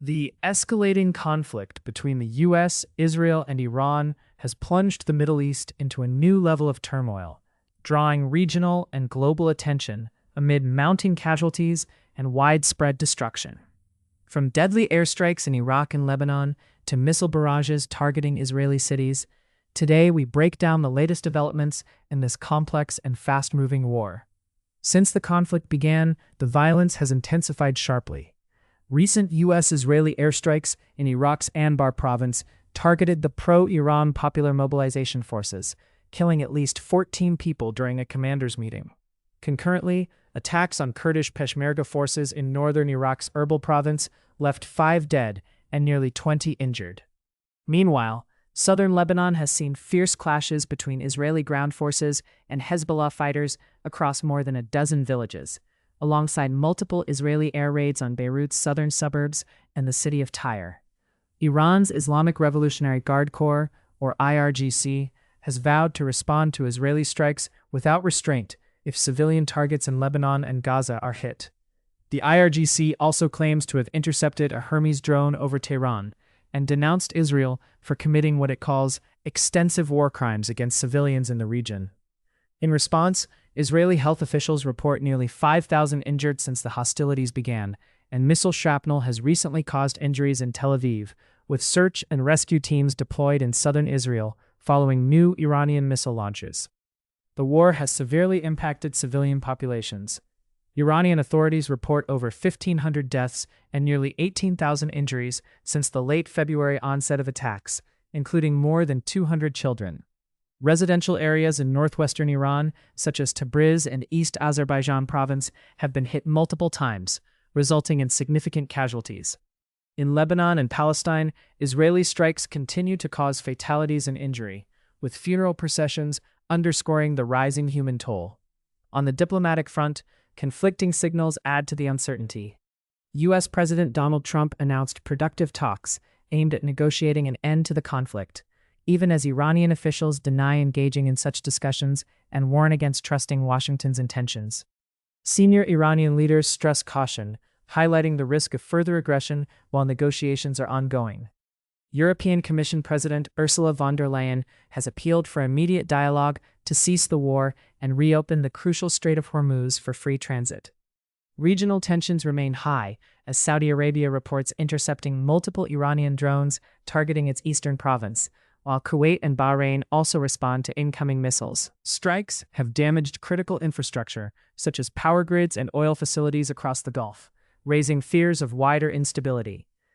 The escalating conflict between the US, Israel, and Iran has plunged the Middle East into a new level of turmoil, drawing regional and global attention amid mounting casualties and widespread destruction. From deadly airstrikes in Iraq and Lebanon to missile barrages targeting Israeli cities, today we break down the latest developments in this complex and fast-moving war. Since the conflict began, the violence has intensified sharply. Recent U.S.-Israeli airstrikes in Iraq's Anbar province targeted the pro-Iran Popular Mobilization Forces, killing at least 14 people during a commander's meeting. Concurrently, attacks on Kurdish Peshmerga forces in northern Iraq's Erbil province left 5 dead and nearly 20 injured. Meanwhile, southern Lebanon has seen fierce clashes between Israeli ground forces and Hezbollah fighters across more than a dozen villages, alongside multiple Israeli air raids on Beirut's southern suburbs and the city of Tyre. Iran's Islamic Revolutionary Guard Corps, or IRGC, has vowed to respond to Israeli strikes without restraint if civilian targets in Lebanon and Gaza are hit. The IRGC also claims to have intercepted a Hermes drone over Tehran and denounced Israel for committing what it calls extensive war crimes against civilians in the region. In response, Israeli health officials report nearly 5,000 injured since the hostilities began, and missile shrapnel has recently caused injuries in Tel Aviv, with search and rescue teams deployed in southern Israel following new Iranian missile launches. The war has severely impacted civilian populations. Iranian authorities report over 1,500 deaths and nearly 18,000 injuries since the late February onset of attacks, including more than 200 children. Residential areas in northwestern Iran, such as Tabriz and East Azerbaijan province, have been hit multiple times, resulting in significant casualties. In Lebanon and Palestine, Israeli strikes continue to cause fatalities and injury, with funeral processions underscoring the rising human toll. On the diplomatic front, conflicting signals add to the uncertainty. U.S. President Donald Trump announced productive talks aimed at negotiating an end to the conflict, even as Iranian officials deny engaging in such discussions and warn against trusting Washington's intentions. Senior Iranian leaders stress caution, highlighting the risk of further aggression while negotiations are ongoing. European Commission President Ursula von der Leyen has appealed for immediate dialogue to cease the war and reopen the crucial Strait of Hormuz for free transit. Regional tensions remain high as Saudi Arabia reports intercepting multiple Iranian drones targeting its eastern province, while Kuwait and Bahrain also respond to incoming missiles. Strikes have damaged critical infrastructure, such as power grids and oil facilities across the Gulf, raising fears of wider instability.